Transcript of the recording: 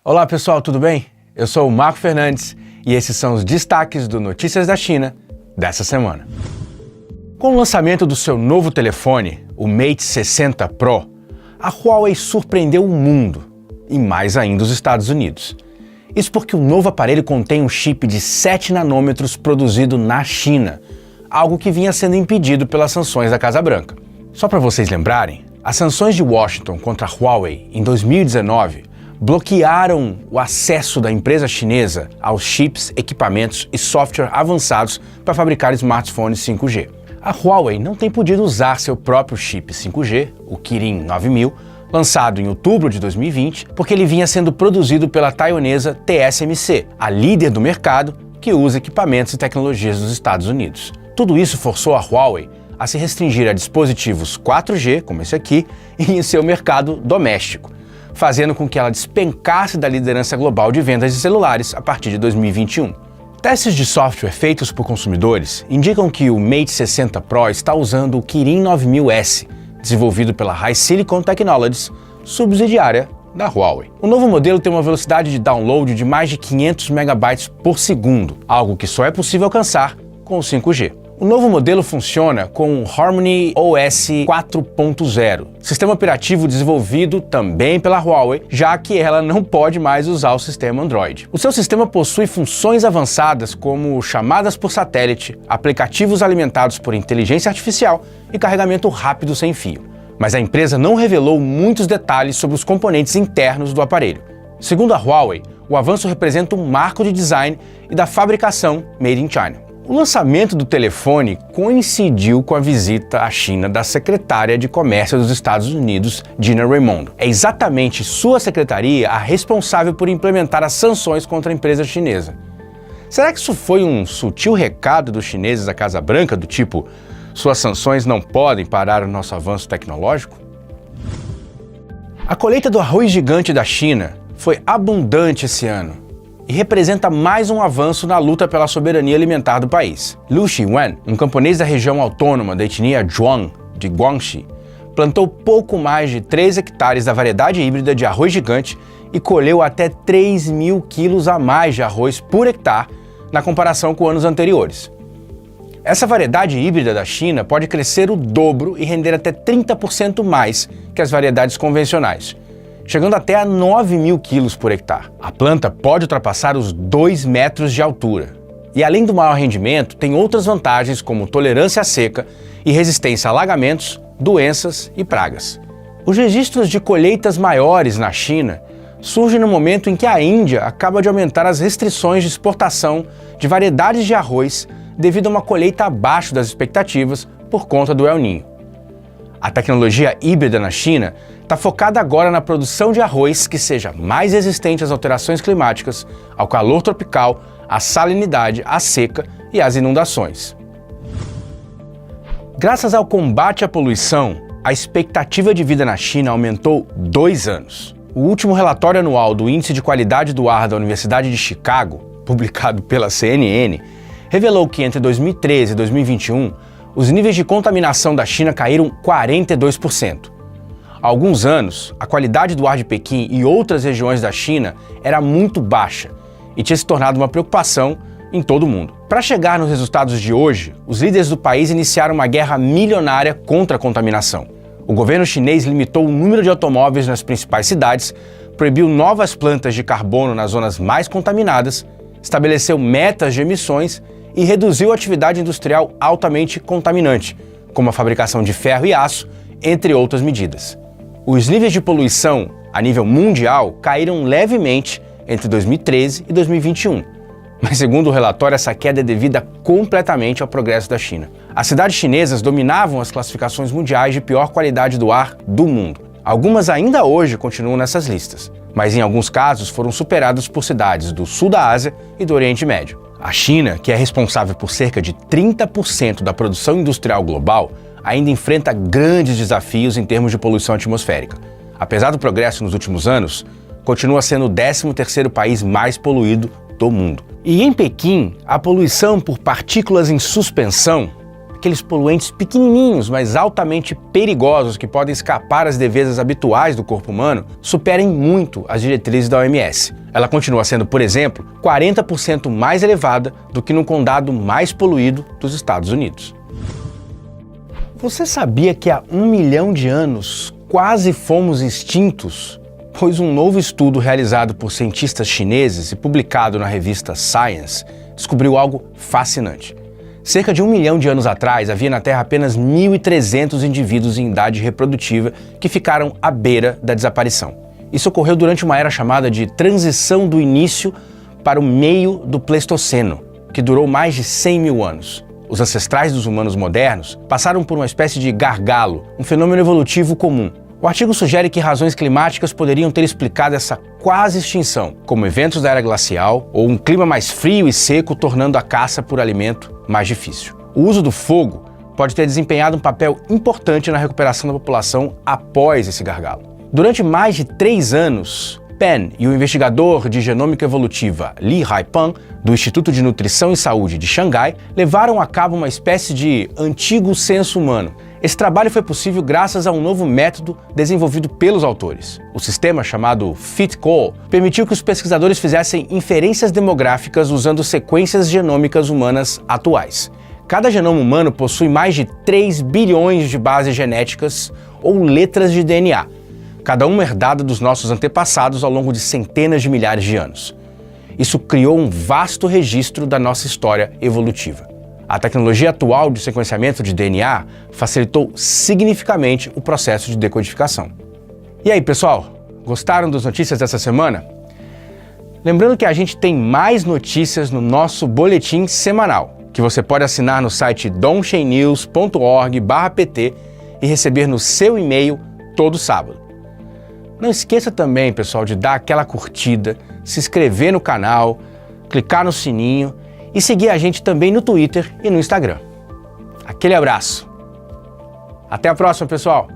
Olá pessoal, tudo bem? Eu sou o Marco Fernandes e esses são os destaques do Notícias da China dessa semana. Com o lançamento do seu novo telefone, o Mate 60 Pro, a Huawei surpreendeu o mundo e mais ainda os Estados Unidos. Isso porque o novo aparelho contém um chip de 7 nanômetros produzido na China, algo que vinha sendo impedido pelas sanções da Casa Branca. Só para vocês lembrarem, as sanções de Washington contra a Huawei em 2019 bloquearam o acesso da empresa chinesa aos chips, equipamentos e software avançados para fabricar smartphones 5G. A Huawei não tem podido usar seu próprio chip 5G, o Kirin 9000, lançado em outubro de 2020, porque ele vinha sendo produzido pela taiwanesa TSMC, a líder do mercado que usa equipamentos e tecnologias dos Estados Unidos. Tudo isso forçou a Huawei a se restringir a dispositivos 4G, como esse aqui, e em seu mercado doméstico, fazendo com que ela despencasse da liderança global de vendas de celulares a partir de 2021. Testes de software feitos por consumidores indicam que o Mate 60 Pro está usando o Kirin 9000S, desenvolvido pela HiSilicon Technologies, subsidiária da Huawei. O novo modelo tem uma velocidade de download de mais de 500 megabytes por segundo, algo que só é possível alcançar com o 5G. O novo modelo funciona com o Harmony OS 4.0, sistema operativo desenvolvido também pela Huawei, já que ela não pode mais usar o sistema Android. O seu sistema possui funções avançadas como chamadas por satélite, aplicativos alimentados por inteligência artificial e carregamento rápido sem fio. Mas a empresa não revelou muitos detalhes sobre os componentes internos do aparelho. Segundo a Huawei, o avanço representa um marco de design e da fabricação made in China. O lançamento do telefone coincidiu com a visita à China da secretária de Comércio dos Estados Unidos, Gina Raimondo. É exatamente sua secretaria a responsável por implementar as sanções contra a empresa chinesa. Será que isso foi um sutil recado dos chineses à Casa Branca, do tipo, suas sanções não podem parar o nosso avanço tecnológico? A colheita do arroz gigante da China foi abundante esse ano e representa mais um avanço na luta pela soberania alimentar do país. Liu Xiwen, um camponês da região autônoma da etnia Zhuang, de Guangxi, plantou pouco mais de 3 hectares da variedade híbrida de arroz gigante e colheu até 3.000 quilos a mais de arroz por hectare na comparação com anos anteriores. Essa variedade híbrida da China pode crescer o dobro e render até 30% mais que as variedades convencionais, chegando até a 9.000 quilos por hectare. A planta pode ultrapassar os 2 metros de altura. E além do maior rendimento, tem outras vantagens como tolerância à seca e resistência a alagamentos, doenças e pragas. Os registros de colheitas maiores na China surgem no momento em que a Índia acaba de aumentar as restrições de exportação de variedades de arroz devido a uma colheita abaixo das expectativas por conta do El Niño. A tecnologia híbrida na China está focada agora na produção de arroz que seja mais resistente às alterações climáticas, ao calor tropical, à salinidade, à seca e às inundações. Graças ao combate à poluição, a expectativa de vida na China aumentou 2 anos. O último relatório anual do Índice de Qualidade do Ar da Universidade de Chicago, publicado pela CNN, revelou que entre 2013 e 2021, os níveis de contaminação da China caíram 42%. Há alguns anos, a qualidade do ar de Pequim e outras regiões da China era muito baixa e tinha se tornado uma preocupação em todo o mundo. Para chegar nos resultados de hoje, os líderes do país iniciaram uma guerra milionária contra a contaminação. O governo chinês limitou o número de automóveis nas principais cidades, proibiu novas plantas de carbono nas zonas mais contaminadas, estabeleceu metas de emissões e reduziu a atividade industrial altamente contaminante, como a fabricação de ferro e aço, entre outras medidas. Os níveis de poluição a nível mundial caíram levemente entre 2013 e 2021, mas segundo o relatório, essa queda é devida completamente ao progresso da China. As cidades chinesas dominavam as classificações mundiais de pior qualidade do ar do mundo. Algumas ainda hoje continuam nessas listas, mas em alguns casos foram superadas por cidades do sul da Ásia e do Oriente Médio. A China, que é responsável por cerca de 30% da produção industrial global, ainda enfrenta grandes desafios em termos de poluição atmosférica. Apesar do progresso nos últimos anos, continua sendo o 13º país mais poluído do mundo. E em Pequim, a poluição por partículas em suspensão, aqueles poluentes pequenininhos, mas altamente perigosos que podem escapar às defesas habituais do corpo humano, superem muito as diretrizes da OMS. Ela continua sendo, por exemplo, 40% mais elevada do que no condado mais poluído dos Estados Unidos. Você sabia que há 1 milhão de anos quase fomos extintos? Pois um novo estudo realizado por cientistas chineses e publicado na revista Science descobriu algo fascinante. Cerca de 1 milhão de anos atrás, havia na Terra apenas 1.300 indivíduos em idade reprodutiva que ficaram à beira da desaparição. Isso ocorreu durante uma era chamada de transição do início para o meio do Pleistoceno, que durou mais de 100 mil anos. Os ancestrais dos humanos modernos passaram por uma espécie de gargalo, um fenômeno evolutivo comum. O artigo sugere que razões climáticas poderiam ter explicado essa quase extinção, como eventos da era glacial ou um clima mais frio e seco tornando a caça por alimento mais difícil. O uso do fogo pode ter desempenhado um papel importante na recuperação da população após esse gargalo. Durante mais de 3 anos, Penn e o investigador de genômica evolutiva Li Haipeng, do Instituto de Nutrição e Saúde de Xangai, levaram a cabo uma espécie de antigo censo humano. Esse trabalho foi possível graças a um novo método desenvolvido pelos autores. O sistema, chamado FitCall, permitiu que os pesquisadores fizessem inferências demográficas usando sequências genômicas humanas atuais. Cada genoma humano possui mais de 3 bilhões de bases genéticas ou letras de DNA, cada uma herdada dos nossos antepassados ao longo de centenas de milhares de anos. Isso criou um vasto registro da nossa história evolutiva. A tecnologia atual de sequenciamento de DNA facilitou significativamente o processo de decodificação. E aí, pessoal, gostaram das notícias dessa semana? Lembrando que a gente tem mais notícias no nosso boletim semanal, que você pode assinar no site dongshengnews.org/pt e receber no seu e-mail todo sábado. Não esqueça também, pessoal, de dar aquela curtida, se inscrever no canal, clicar no sininho e seguir a gente também no Twitter e no Instagram. Aquele abraço! Até a próxima, pessoal!